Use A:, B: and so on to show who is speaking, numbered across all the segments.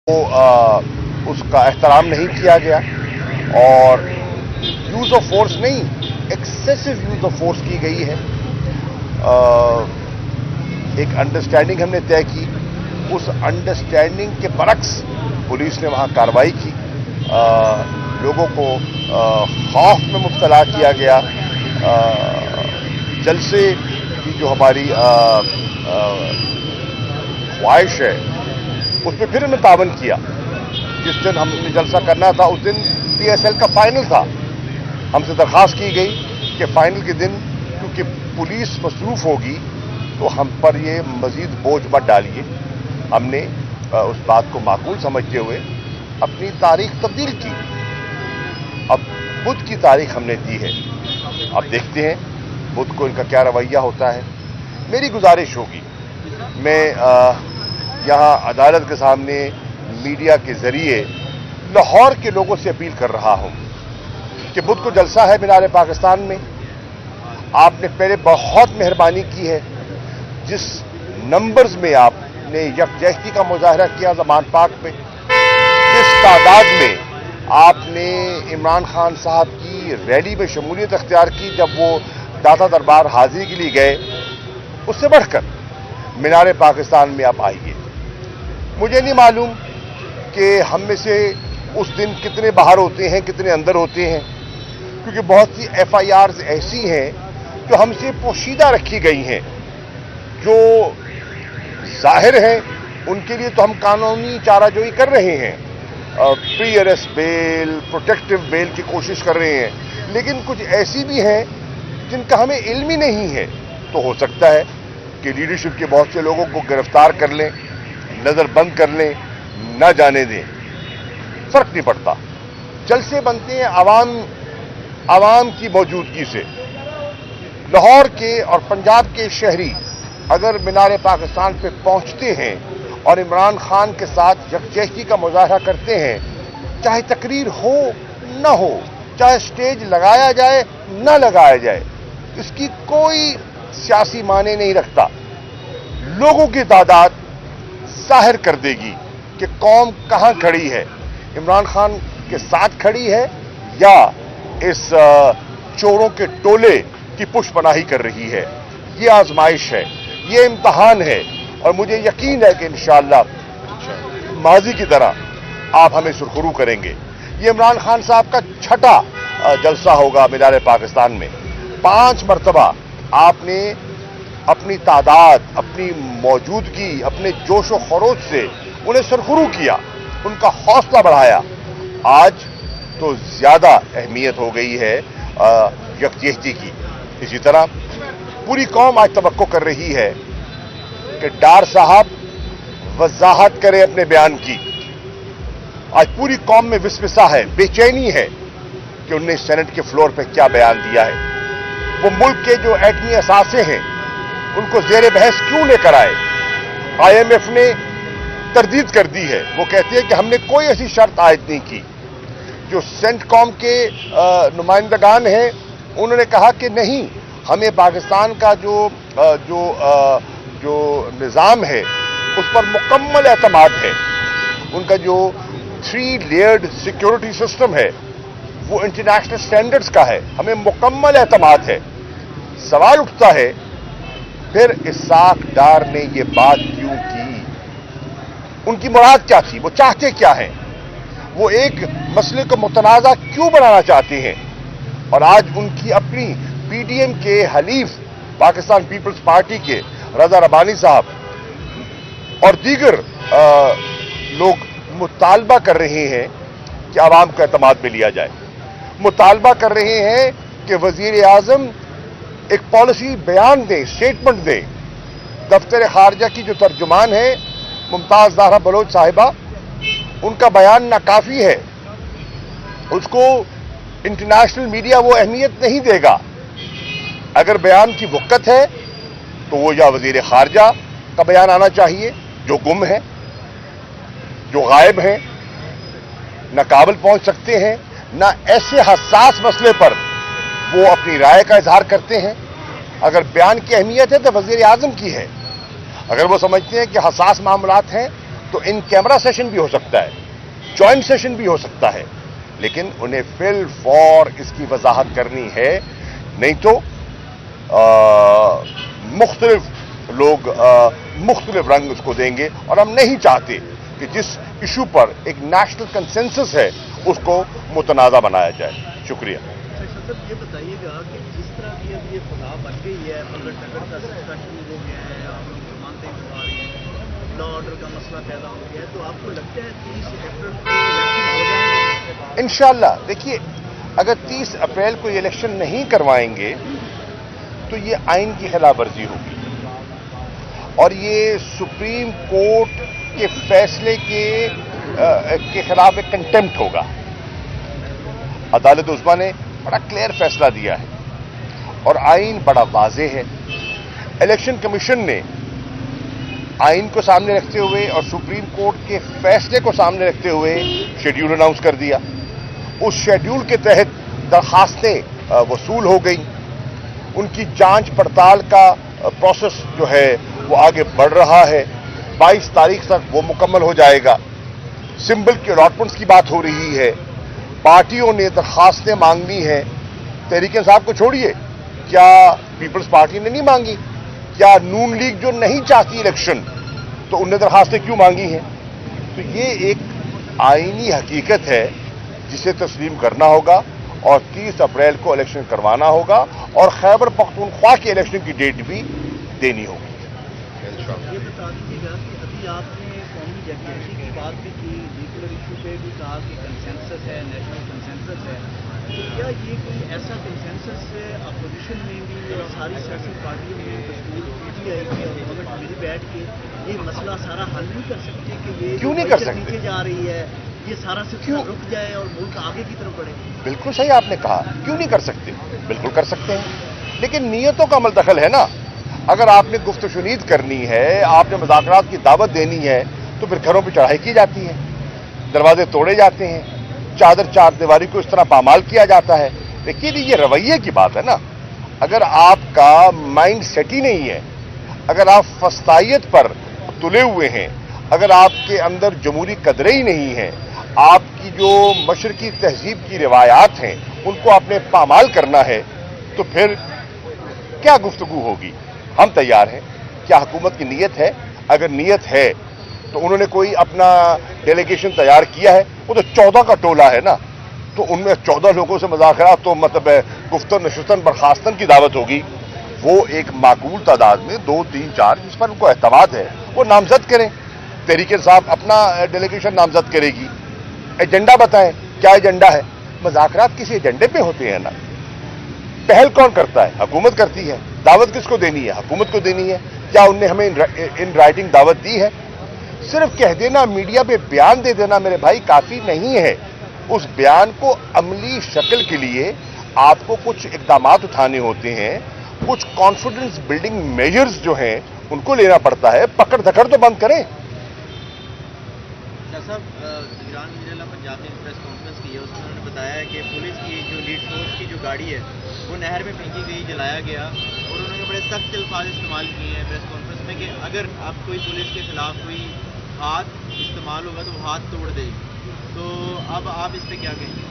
A: उसका एहतराम नहीं किया गया और यूज़ ऑफ फोर्स नहीं, एक्सेसिव यूज़ ऑफ फोर्स की गई है। एक अंडरस्टैंडिंग हमने तय की, उस अंडरस्टैंडिंग के बरक्स पुलिस ने वहाँ कार्रवाई की, लोगों को खौफ में मुब्तला किया गया। जलसे की जो हमारी ख्वाहिश है उस पर फिर उन्हें तावन किया। जिस दिन हमने जलसा करना था उस दिन PSL का फाइनल था। हमसे दरख्वास्त की गई कि फाइनल के दिन क्योंकि पुलिस मसरूफ़ होगी तो हम पर ये मज़ीद बोझ मत डालिए। हमने उस बात को माकूल समझते हुए अपनी तारीख तब्दील की। अब बुध की तारीख हमने दी है, अब देखते हैं बुध को इनका क्या रवैया होता है। मेरी गुजारिश होगी, मैं यहाँ अदालत के सामने मीडिया के ज़रिए लाहौर के लोगों से अपील कर रहा हूँ कि बुध को जलसा है मीनार पाकिस्तान में। आपने पहले बहुत मेहरबानी की है, जिस नंबर्स में आपने यकजहती का मुजाहरा किया ज़मान पाक पे, जिस तादाद में आपने इमरान खान साहब की रैली में शमूलियत अख्तियार की जब वो दाता दरबार हाजिरी के लिए गए, उससे बढ़कर मीनार पाकिस्तान में आप आइए। मुझे नहीं मालूम कि हम में से उस दिन कितने बाहर होते हैं, कितने अंदर होते हैं, क्योंकि बहुत सी FIRs ऐसी हैं जो हमसे पोशीदा रखी गई हैं। जो जाहिर हैं उनके लिए तो हम कानूनी चाराजोई कर रहे हैं, pre arrest bail, protective bail की कोशिश कर रहे हैं, लेकिन कुछ ऐसी भी हैं जिनका हमें इल्म ही नहीं है। तो हो सकता है कि लीडरशिप के बहुत से लोगों को गिरफ्तार कर लें, नज़र बंद कर लें, ना जाने दें, फर्क नहीं पड़ता। जलसे बनते हैं आवाम की मौजूदगी से। लाहौर के और पंजाब के शहरी अगर मीनार पाकिस्तान पे पहुंचते हैं और इमरान खान के साथ यकजहती का मुजाहरा करते हैं, चाहे तकरीर हो न हो, चाहे स्टेज लगाया जाए न लगाया जाए, इसकी कोई सियासी माने नहीं रखता। लोगों की तादाद जाहिर कर देगी कि कौम कहां खड़ी है, इमरान खान के साथ खड़ी है या इस चोरों के टोले की पुष्पनाही कर रही है। ये आजमाइश है, ये इम्तहान है, और मुझे यकीन है कि इंशाअल्लाह माजी की तरह आप हमें सुरखरू करेंगे। ये इमरान खान साहब का छठा जलसा होगा मीनार पाकिस्तान में। 5 मरतबा आपने अपनी तादाद, अपनी मौजूदगी, अपने जोश व खरोश से उन्हें सरखुरू किया, उनका हौसला बढ़ाया। आज तो ज्यादा अहमियत हो गई है यकजहती की। इसी तरह पूरी कौम आज तवक्को कर रही है कि डार साहब वजाहत करें अपने बयान की। आज पूरी कौम में विस्वसा है, बेचैनी है कि उन्होंने सेनेट के फ्लोर पर क्या बयान दिया है। वो मुल्क के जो एटमी असासे हैं उनको ज़ेर बहस क्यों लेकर आए। IMF ने तरदीद कर दी है, वो कहती है कि हमने कोई ऐसी शर्त आयद नहीं की। जो सेंटकॉम के नुमाइंदगान हैं उन्होंने कहा कि नहीं, हमें पाकिस्तान का जो निज़ाम है उस पर मुकम्मल एतमाद है। उनका जो 3 लेयर्ड सिक्योरिटी सिस्टम है वो इंटरनेशनल स्टैंडर्ड्स का है, हमें मुकम्मल एतमाद है। सवाल उठता है फिर इसाक डार ने ये बात क्यों की, उनकी मुराद क्या थी, वो चाहते क्या हैं, वो एक मसले को मुतनाज़ा क्यों बनाना चाहते हैं। और आज उनकी अपनी PDM के हलीफ पाकिस्तान पीपल्स पार्टी के रजा रबानी साहब और दीगर लोग मुतालबा कर रहे हैं कि आवाम को एतमाद में लिया जाए। मुतालबा कर रहे हैं कि वजीर आजम एक पॉलिसी बयान दें, स्टेटमेंट दें। दफ्तर खारजा की जो तर्जुमान है मुमताज ज़हरा बलोच साहिबा, उनका बयान नाकाफी है, उसको इंटरनेशनल मीडिया वो अहमियत नहीं देगा। अगर बयान की वक़्त है तो वो या वजीर खारजा का बयान आना चाहिए, जो गुम है, जो गायब हैं, न काबुल पहुंच सकते हैं, न ऐसे हसास मसले पर वो अपनी राय का इजहार करते हैं। अगर बयान की अहमियत है तो वजीर आजम की है। अगर वो समझते हैं कि हसास मामलात हैं तो इन कैमरा सेशन भी हो सकता है, जॉइंट सेशन भी हो सकता है, लेकिन उन्हें फिल फॉर इसकी वजाहत करनी है, नहीं तो मुख्तलिफ लोग मुख्तलिफ रंग उसको देंगे, और हम नहीं चाहते कि जिस इशू पर एक नेशनल कंसेंसस है उसको मुतनाज़ा बनाया जाए। शुक्रिया।
B: सर ये बताइएगा कि जिस तरह की अब ये फलाह बन गई है, पलट टक्कर का सिलसिला शुरू हो गया है, आप लोग जमानतें करवा रहे हैं, लॉ ऑर्डर का मसला पैदा हो गया है, तो आपको लगता है 30 अप्रैल को इलेक्शन हो जाएंगे?
A: इंशाअल्लाह। देखिए, अगर 30 अप्रैल को इलेक्शन नहीं करवाएंगे तो ये आइन की खिलाफ वर्जी होगी और ये सुप्रीम कोर्ट के फैसले के खिलाफ एक कंटेम्प्ट होगा। अदालत उस्मा ने बड़ा क्लियर फैसला दिया है और आइन बड़ा वाज़ेह है। इलेक्शन कमीशन ने आइन को सामने रखते हुए और सुप्रीम कोर्ट के फैसले को सामने रखते हुए शेड्यूल अनाउंस कर दिया। उस शेड्यूल के तहत दरखास्तें वसूल हो गई, उनकी जांच पड़ताल का प्रोसेस जो है वो आगे बढ़ रहा है। 22 तारीख तक वो मुकम्मल हो जाएगा। सिंबल के अलॉटमेंट्स की बात हो रही है, पार्टियों ने दरखास्तें मांगनी हैं। तहरीक इंसाफ को छोड़िए, क्या पीपल्स पार्टी ने नहीं मांगी? क्या नून लीग जो नहीं चाहती इलेक्शन, तो उनने दरखास्तें क्यों मांगी हैं? तो ये एक आईनी हकीकत है जिसे तस्लीम करना होगा और 30 अप्रैल को इलेक्शन करवाना होगा और खैबर पख्तूनख्वा के इलेक्शन की डेट भी देनी होगी।
B: ये बता दीजिएगा कि अभी आपने कौमी यकजहती की बात भी की, न्यूक्लियर इशू पे भी कहा कि कंसेंसस है, नेशनल कंसेंसस है, तो क्या ये कोई ऐसा कंसेंसस अपोजिशन में भी और सारी सियासी पार्टियों में दस्तूर PTI की और गवर्नमेंट मिल बैठ के ये मसला सारा हल नहीं कर सकते कि ये
A: क्यों नहीं कर सकते?
B: नीचे जा रही है, ये सारा सिलसिला रुक जाए और मुल्क आगे की तरफ बढ़े?
A: बिल्कुल सही आपने कहा, क्यों नहीं कर सकते? बिल्कुल कर सकते हैं, लेकिन नीयतों का अमल दखल है ना। अगर आपने गुफ्तशुनीद करनी है, आपने मुज़ाकरात की दावत देनी है, तो फिर घरों पर चढ़ाई की जाती है, दरवाजे तोड़े जाते हैं, चार दीवारी को इस तरह पामाल किया जाता है। देखिए, ये रवैये की बात है ना। अगर आपका माइंड सेट ही नहीं है, अगर आप फस्तायत पर तुले हुए हैं, अगर आपके अंदर जमहूरी कदरें ही नहीं हैं, आपकी जो मशरकी तहजीब की रिवायात हैं उनको आपने पामाल करना है, तो फिर क्या गुफ्तगू होगी? हम तैयार हैं। क्या हुकूमत की नीयत है? अगर नीयत है तो उन्होंने कोई अपना डेलीगेशन तैयार किया है, वो तो 14 का टोला है ना, तो उनमें 14 लोगों से मुज़ाकरात, तो मतलब गुफ्तन नशस्तन बर्खास्तन की दावत होगी। वो एक माकूल तादाद में 2, 3, 4 जिस पर उनको एतमाद है वो नामजद करें। तहरीक इंसाफ अपना डेलीगेशन नामजद करेगी। एजेंडा बताएं, क्या एजेंडा है? मुज़ाकरात किसी एजेंडे पे होते हैं ना। पहल कौन करता है? हुकूमत करती है। दावत किसको देनी है? हुकूमत को देनी है। क्या उनने हमें इन राइटिंग दावत दी है? सिर्फ कह देना, मीडिया पे बयान दे देना मेरे भाई काफी नहीं है। उस बयान को अमली शक्ल के लिए आपको कुछ इक़दामात उठाने होते हैं, कुछ कॉन्फिडेंस बिल्डिंग मेजर्स जो हैं उनको लेना पड़ता है। पकड़ धकड़ तो बंद करें।
C: साहब, निगरान वज़ीर पंजाब ने प्रेस कॉन्फ्रेंस की है, उसमें उन्होंने बताया है कि पुलिस की जो लीड फोर्स की जो गाड़ी है वो नहर में फेंकी गई, जलाया गया, और उन्होंने बड़े सख्त अल्फाज इस्तेमाल किए हैं प्रेस कॉन्फ्रेंस में कि अगर अब कोई पुलिस के खिलाफ कोई हाथ इस्तेमाल होगा तो वो हाथ तोड़ देगी। तो अब आप इस पर क्या कहेंगे?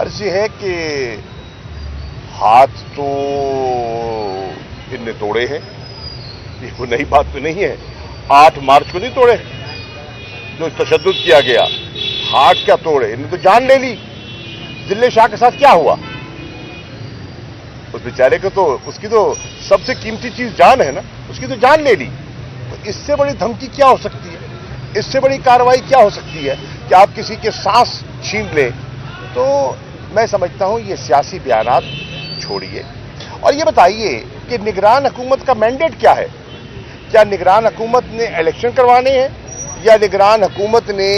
A: अर्ज़ ये है कि हाथ तो इनने तोड़े हैं, ये कोई नई बात तो नहीं है। 8 मार्च को नहीं तोड़े जो तशद्दुद किया गया? हाथ क्या तोड़े? इन्हें तो जान ले ली। जिले शाह के साथ क्या हुआ? उस बेचारे को तो, उसकी तो सबसे कीमती चीज जान है ना, उसकी तो जान ले ली। तो इससे बड़ी धमकी क्या हो सकती है? इससे बड़ी कार्रवाई क्या हो सकती है कि आप किसी के सांस छीन लें? तो मैं समझता हूं ये सियासी बयानात छोड़िए और ये बताइए कि निगरान हुकूमत का मैंडेट क्या है? क्या निगरान हुकूमत ने इलेक्शन करवाने हैं या निगरान हुकूमत ने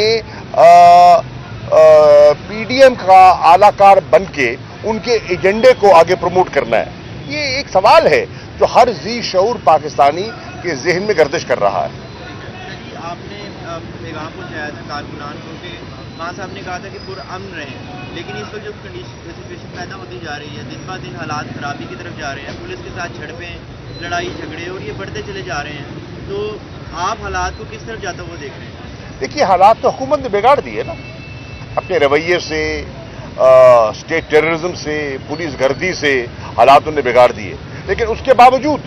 A: PDM का आलाकार बन के उनके एजेंडे को आगे प्रमोट करना है? ये एक सवाल है जो हर जी शऊर पाकिस्तानी के जहन में गर्दिश कर रहा है।
C: आपने पैगाम पहुँचाया था कारकुनान को कि मां साहब ने कहा था कि पुरअमन रहें, लेकिन इस वक्त जो सिचुएशन पैदा होती जा रही है, दिन ब दिन हालात खराबी की तरफ जा रहे हैं, पुलिस के साथ झड़पें, लड़ाई झगड़े और ये बढ़ते चले जा रहे हैं, तो आप हालात को किस तरफ जाता हुआ देख रहे हैं?
A: देखिए, हालात तो हुकूमत ने बिगाड़ दिए ना, अपने रवैये से, स्टेट टेररिज्म से, पुलिस गर्दी से हालात उन्हें बिगाड़ दिए। लेकिन उसके बावजूद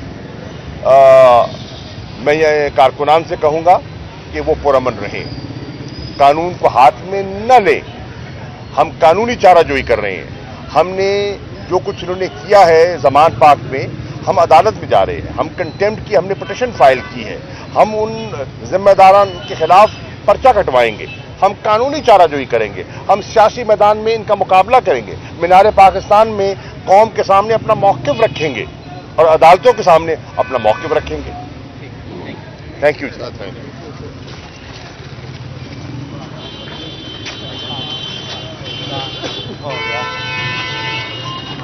A: मैं ये कारकुनान से कहूंगा कि वो पुरअमन रहें, कानून को हाथ में न ले। हम कानूनी चाराजोई कर रहे हैं। हमने जो कुछ उन्होंने किया है जमान पाक में, हम अदालत में जा रहे हैं, हम कंटेम्प्ट की हमने पिटीशन फाइल की है, हम उन जिम्मेदारान के खिलाफ पर्चा कटवाएंगे, हम कानूनी चाराजोई करेंगे, हम सियासी मैदान में इनका मुकाबला करेंगे, मीनार पाकिस्तान में कौम के सामने अपना मौक़िफ़ रखेंगे और अदालतों के सामने अपना मौक़िफ़ रखेंगे। थैंक यू जी।
B: हो गया।